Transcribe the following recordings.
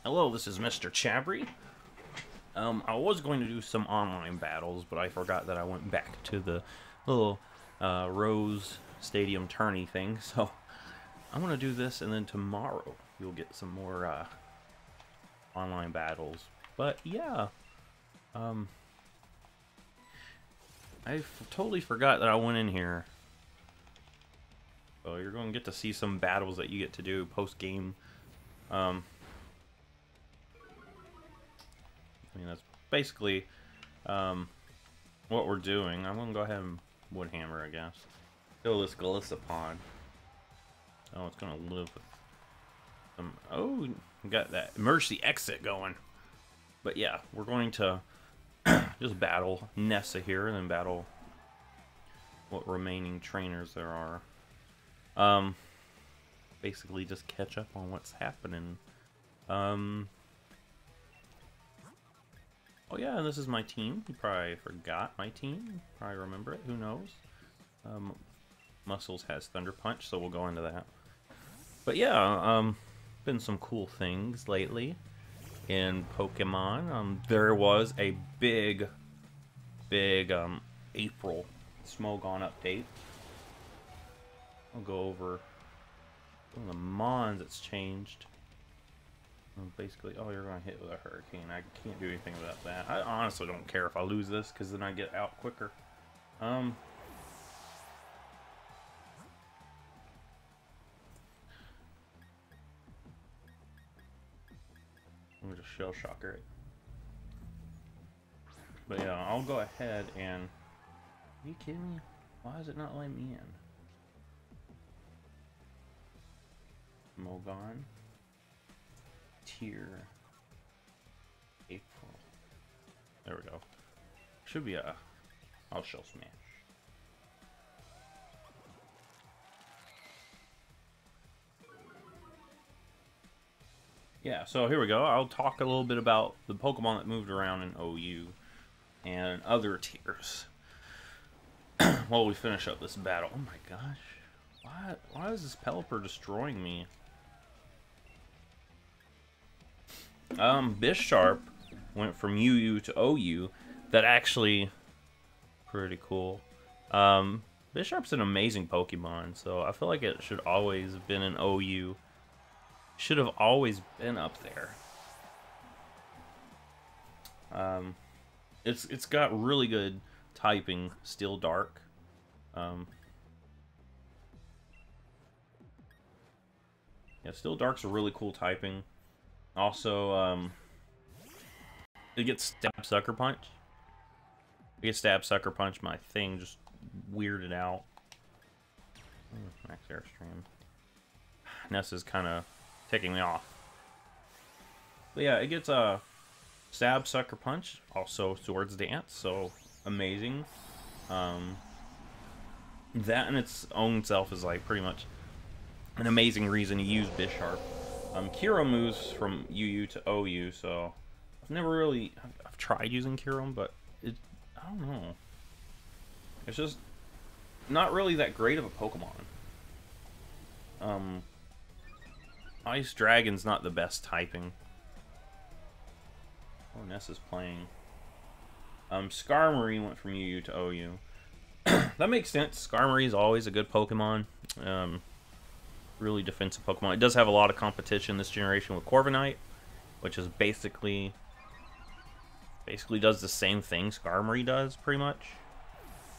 Hello, this is MrChabry. I was going to do some online battles, but I forgot that I went back to the little Rose Stadium tourney thing, so I'm going to do this, and then tomorrow you'll get some more online battles. But yeah, I totally forgot that I went in here. So you're going to get to see some battles that you get to do post-game. I mean, that's basically what we're doing. I'm going to go ahead and Woodhammer, I guess. Kill this Gliscopon. Oh, it's going to live with some... Oh, got that emergency exit going. But yeah, we're going to just battle Nessa here, and then battle what remaining trainers there are. Basically just catch up on what's happening. Oh yeah, and this is my team. You probably forgot my team. Probably remember it. Who knows? Muscles has Thunder Punch, so we'll go into that. But yeah, been some cool things lately in Pokemon. There was a big April Smogon update. I'll go over some of the mons that's changed. Basically, oh, you're going to hit with a Hurricane. I can't do anything about that. I honestly don't care if I lose this, because then I get out quicker. I'm going to just Shell Shocker it. But yeah, I'll go ahead and... Are you kidding me? Why is it not letting me in? Smogon. Tier April. There we go. Should be a... I'll Shell Smash. Yeah, so here we go. I'll talk a little bit about the Pokemon that moved around in OU and other tiers while we finish up this battle. Oh my gosh. Why is this Pelipper destroying me? Bisharp went from UU to OU. That actually pretty cool. Bisharp's an amazing Pokemon, so I feel like it should always have been an OU. Should have always been up there. It's got really good typing, Steel Dark. Yeah, Steel Dark's a really cool typing. Also, it gets Stab Sucker Punch. It gets Stab Sucker Punch, my thing just weirded out. Max Airstream. Nessa's kind of ticking me off. But yeah, it gets a Stab Sucker Punch, also Swords Dance, so amazing. That in its own self is like pretty much an amazing reason to use Bisharp. Kyurem moves from UU to OU, so I've never really... I've tried using Kyurem, but I don't know. It's just not really that great of a Pokemon. Ice Dragon's not the best typing. Oh, Nessa's playing. Skarmory went from UU to OU. That makes sense. Skarmory is always a good Pokemon. Really defensive Pokemon. It does have a lot of competition this generation with Corviknight, which is basically does the same thing Skarmory does, pretty much.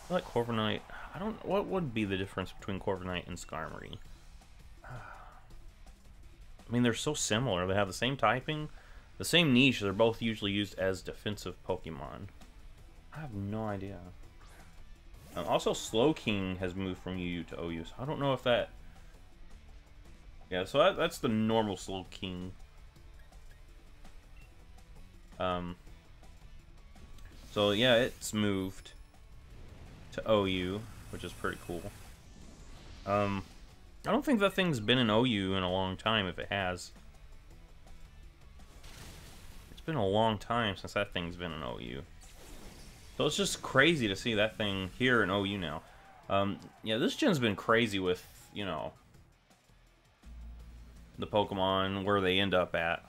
I feel like Corviknight... I don't... What would be the difference between Corviknight and Skarmory? I mean, they're so similar. They have the same typing, the same niche. They're both usually used as defensive Pokemon. I have no idea. Also, Slowking has moved from UU to OU, so I don't know if that... Yeah, so that's the normal Slowking. So yeah, it's moved to OU, which is pretty cool. I don't think that thing's been in OU in a long time, if it has. It's been a long time since that thing's been in OU. So it's just crazy to see that thing here in OU now. Yeah, this gen's been crazy with, you know, the Pokemon, where they end up at.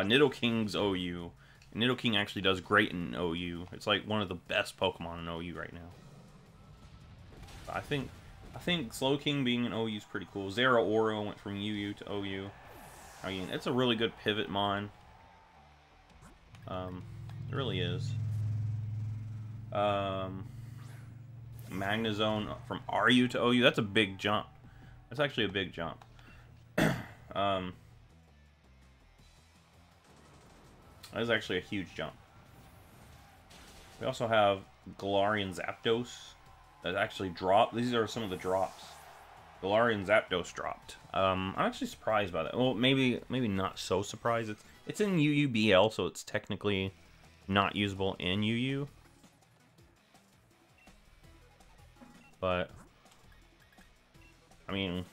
Nidoking's OU. Nidoking actually does great in OU. It's like one of the best Pokemon in OU right now. I think Slowking being an OU is pretty cool. Zeraora went from UU to OU. I mean, it's a really good pivot mon. It really is. Magnezone from RU to OU. That's a big jump. That's actually a big jump. That is actually a huge jump. We also have Glorion Zapdos that actually dropped. These are some of the drops. Glorion Zapdos dropped. I'm actually surprised by that. Well, maybe not so surprised. It's in UUBL, so it's technically not usable in UU. But I mean,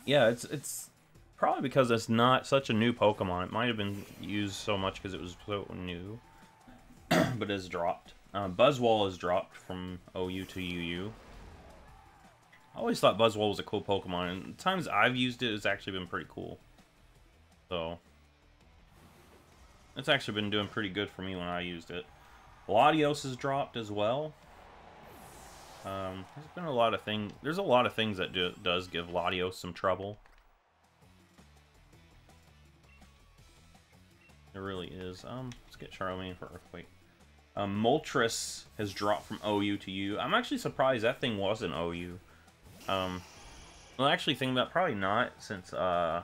yeah, it's probably because it's not such a new Pokemon. It might have been used so much because it was so new, but it's dropped. Buzzwole is dropped from OU to UU. I always thought Buzzwole was a cool Pokemon, and the times I've used it, it's actually been pretty cool. So, it's actually been doing pretty good for me when I used it. Latios is dropped as well. There's been a lot of things. There's a lot of things that does give Latios some trouble. It really is. Let's get Charlemagne for Earthquake. Moltres has dropped from OU to U. I'm actually surprised that thing wasn't OU. Well, actually, think about probably not, since heavy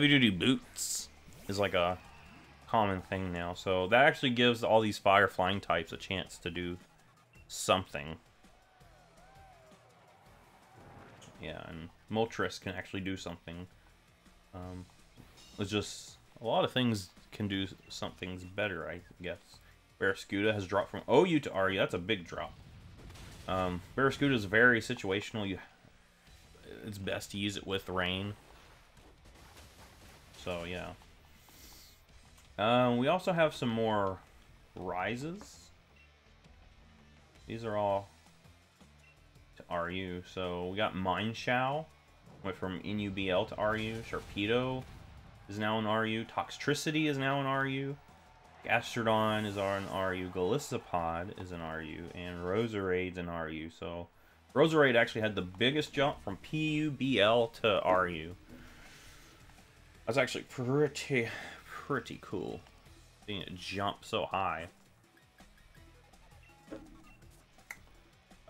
duty boots is like a common thing now. So that actually gives all these fire flying types a chance to do something. Yeah, and Moltres can actually do something. It's just a lot of things can do some things better, I guess. Barraskewda has dropped from OU to RU. That's a big drop. Barraskewda is very situational. It's best to use it with rain. So yeah. We also have some more rises. These are all to RU. So we got Mindshow, went from NUBL to RU. Sharpedo is now in RU. Toxtricity is now in RU. Gastrodon is in RU. Golisopod is in RU. And Roserade's in RU. So Roserade actually had the biggest jump from PUBL to RU. That's actually pretty cool, seeing it jump so high.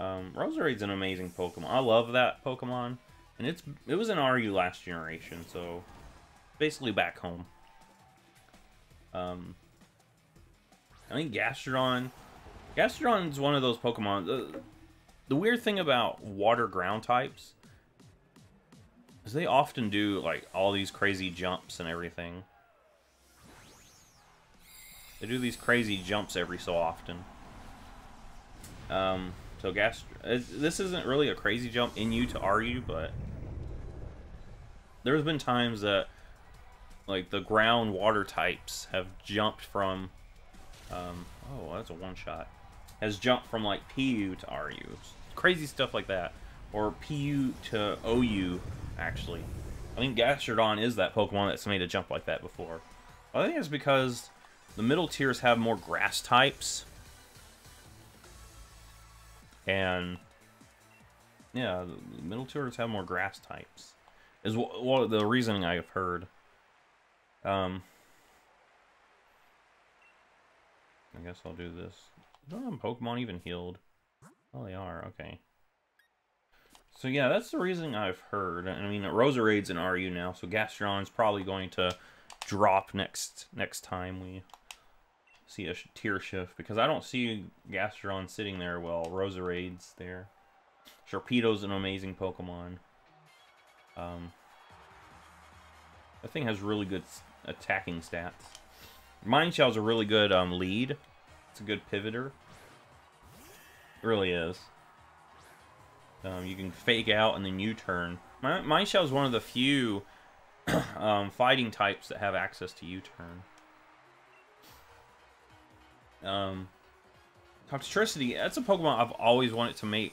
Roserade's an amazing Pokemon. I love that Pokemon, and it was in RU last generation, so basically back home. I think Gastrodon is one of those Pokemon. The weird thing about water ground types is they often do like all these crazy jumps and everything. They do these crazy jumps every so often. So this isn't really a crazy jump in U to RU, but there's been times that like the ground water types have jumped from oh, that's a one-shot. Has jumped from like PU to RU. Crazy stuff like that. Or PU to OU, actually. I think Gastrodon is that Pokemon that's made a jump like that before. I think it's because the middle tiers have more grass types. And yeah, the middle tiers have more grass types. Is what the reasoning I've heard. I guess I'll do this. Don't Pokemon even healed? Oh, they are. Okay. So yeah, that's the reason I've heard. I mean, Roserade's in RU now, so Gastrodon's probably going to drop next time we see a tier shift, because I don't see Gastrodon sitting there while Roserade's there. Sharpedo's an amazing Pokemon. That thing has really good attacking stats. Mindshell's a really good lead. It's a good pivoter. It really is. You can fake out and then U-turn. Mindshell is one of the few fighting types that have access to U-turn. Toxtricity, that's a Pokemon I've always wanted to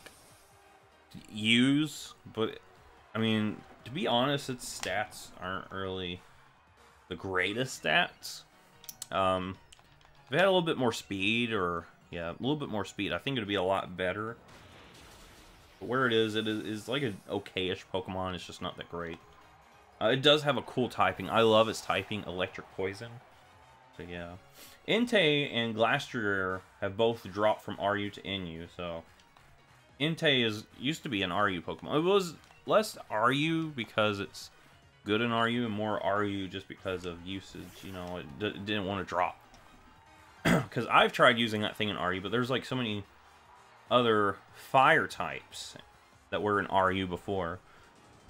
use, but I mean, To be honest, its stats aren't really the greatest stats. If it had a little bit more speed, or yeah, a little bit more speed, I think it'd be a lot better. But where it is like an okay-ish Pokemon. It's just not that great. It does have a cool typing. I love its typing, Electric Poison. So yeah, Entei and Glastrier have both dropped from RU to NU. So Entei used to be an RU Pokemon. It was less RU because it's good in RU, and more RU just because of usage. You know, it didn't want to drop. Because I've tried using that thing in RU, but there's like so many other fire types that were in RU before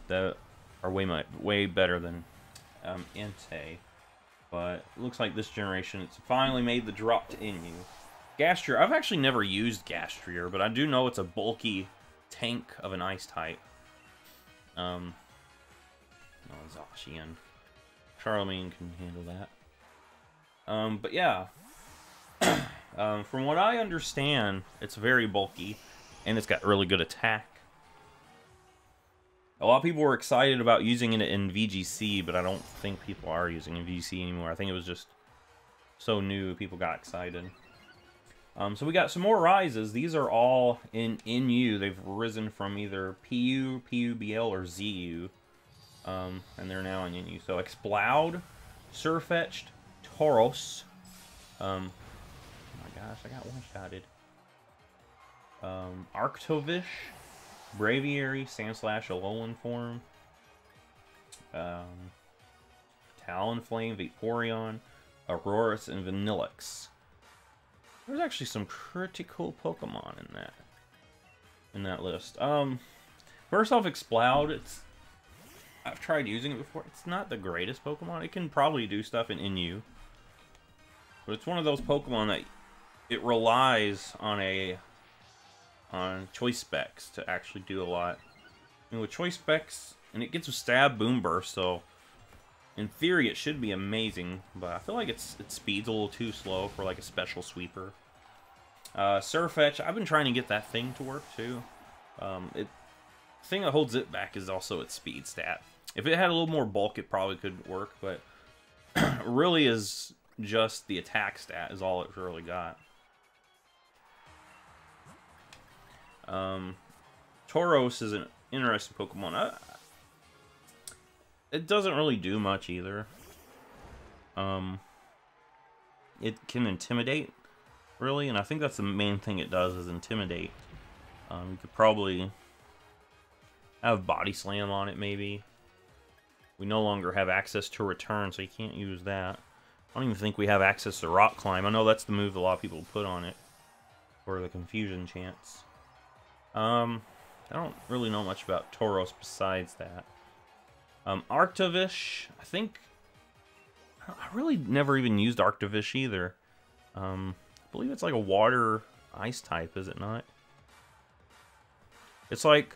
that are way better than Entei. But it looks like this generation it's finally made the drop to NU. Gastrier, I've actually never used Gastrier, but I do know it's a bulky tank of an ice type. No, Zacian. Charlemagne can handle that. But yeah. From what I understand, it's very bulky, and it's got really good attack. A lot of people were excited about using it in VGC, but I don't think people are using it in VGC anymore. I think it was just so new, people got excited. So we got some more rises. These are all in NU. They've risen from either PU, PUBL, or ZU. And they're now in NU. So Exploud, Surfetched, Tauros. Oh my gosh, I got one-shotted. Arctovish, Braviary, Sandslash, Alolan form. Talonflame, Vaporeon, Aurorus, and Vanillix. There's actually some pretty cool Pokemon in that list. First off, Exploud, I've tried using it before. It's not the greatest Pokemon. It can probably do stuff in NU. But it's one of those Pokemon that it relies on choice specs to actually do a lot. And with choice specs, and it gets a stab, boom burst, so in theory it should be amazing, but I feel like its speed's a little too slow for like a special sweeper. Surfetch, I've been trying to get that thing to work too. The thing that holds it back is also its speed stat. If it had a little more bulk, it probably could work, but really is just the attack stat is all it's really got. Tauros is an interesting Pokemon. It doesn't really do much either. It can intimidate, really, and I think that's the main thing it does is intimidate. You could probably have Body Slam on it, maybe. We no longer have access to Return, so you can't use that. I don't even think we have access to Rock Climb. I know that's the move a lot of people put on it for the confusion chance. I don't really know much about Tauros besides that. Arctovish, I really never even used Arctovish either. I believe it's like a water ice type, is it not? It's like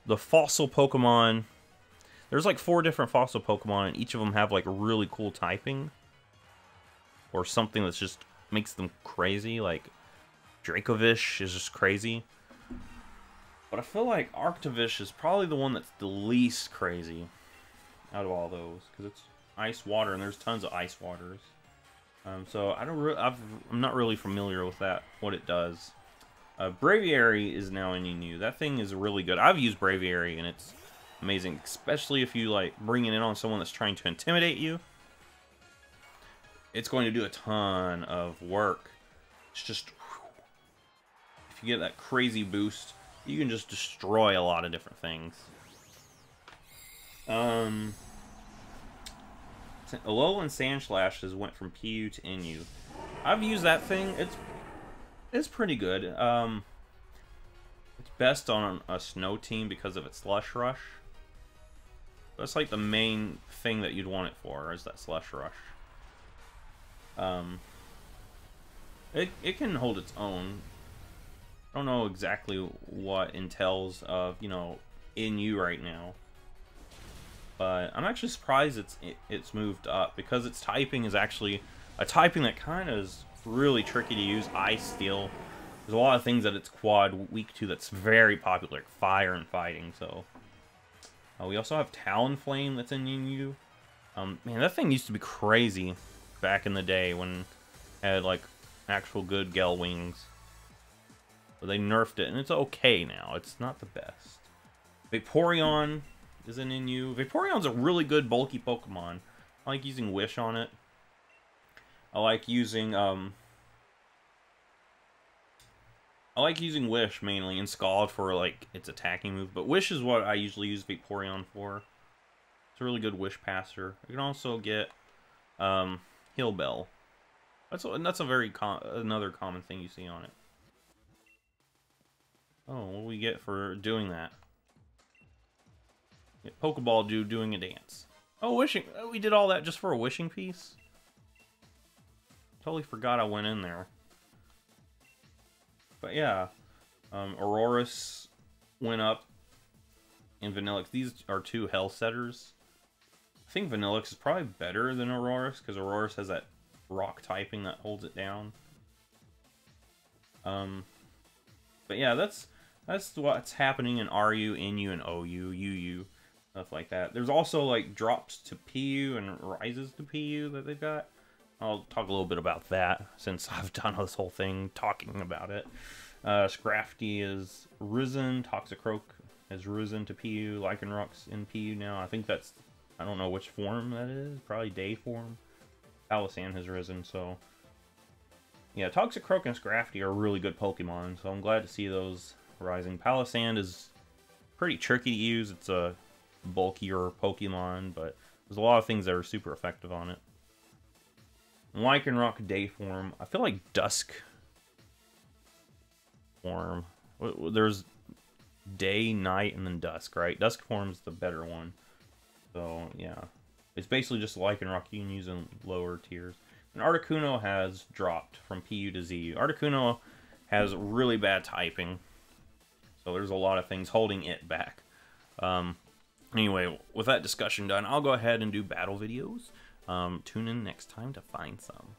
the fossil Pokemon. There's like 4 different fossil Pokemon, and each of them have like a really cool typing. Or something that's just makes them crazy, like Dracovish is just crazy. But I feel like Arctovish is probably the one that's the least crazy out of all those, because it's ice water, and there's tons of ice waters. So I'm not really familiar with that, what it does. Braviary is now in NU. That thing is really good. I've used Braviary, and it's amazing, especially if you like bring it in on someone that's trying to intimidate you. It's going to do a ton of work. It's just, if you get that crazy boost, you can just destroy a lot of different things. Alolan Sandslash has went from PU to NU. I've used that thing. It's pretty good. It's best on a snow team because of its Slush Rush. That's like the main thing that you'd want it for, is that Slush Rush. It can hold its own. I don't know exactly what entails of, you know, NU right now. But I'm actually surprised it's moved up, because its typing is actually a typing that kind of is really tricky to use. Ice, Steel. There's a lot of things that it's quad weak to that's very popular, like fire and fighting, so We also have Talonflame that's in Inu. Man, that thing used to be crazy back in the day when it had, like, actual good Gel wings. But they nerfed it, and it's okay now. It's not the best. Vaporeon is in Inu. Vaporeon's a really good bulky Pokemon. I like using Wish on it. I like using Wish mainly, and Scald for, like, its attacking move. But Wish is what I usually use Vaporeon for. It's a really good Wish passer. You can also get Heal Bell. That's a very another common thing you see on it. Oh, what do we get for doing that? Get Pokeball dude doing a dance. Oh, wishing. Oh, we did all that just for a wishing piece? Totally forgot I went in there. But yeah, Aurorus went up in Vanillix. These are two Hell Setters. I think Vanillix is probably better than Aurorus, because Aurorus has that rock typing that holds it down. But yeah, that's what's happening in RU, NU, and OU, UU, stuff like that. There's also, like, drops to PU and rises to PU that they've got. I'll talk a little bit about that, since I've done this whole thing talking about it. Scrafty is risen, Toxicroak has risen to PU, Lycanroc's in PU now. I think that's, I don't know which form that is, probably day form. Palossand has risen, so... Yeah, Toxicroak and Scrafty are really good Pokemon, so I'm glad to see those rising. Palossand is pretty tricky to use. It's a bulkier Pokemon, but there's a lot of things that are super effective on it. Lycanroc day form. I feel like Dusk form. There's day, night, and then Dusk, right? Dusk form's the better one. So, yeah. It's basically just Lycanroc you can use in lower tiers. And Articuno has dropped from PU to ZU. Articuno has really bad typing. So there's a lot of things holding it back. Anyway, with that discussion done, I'll go ahead and do battle videos. Tune in next time to find some.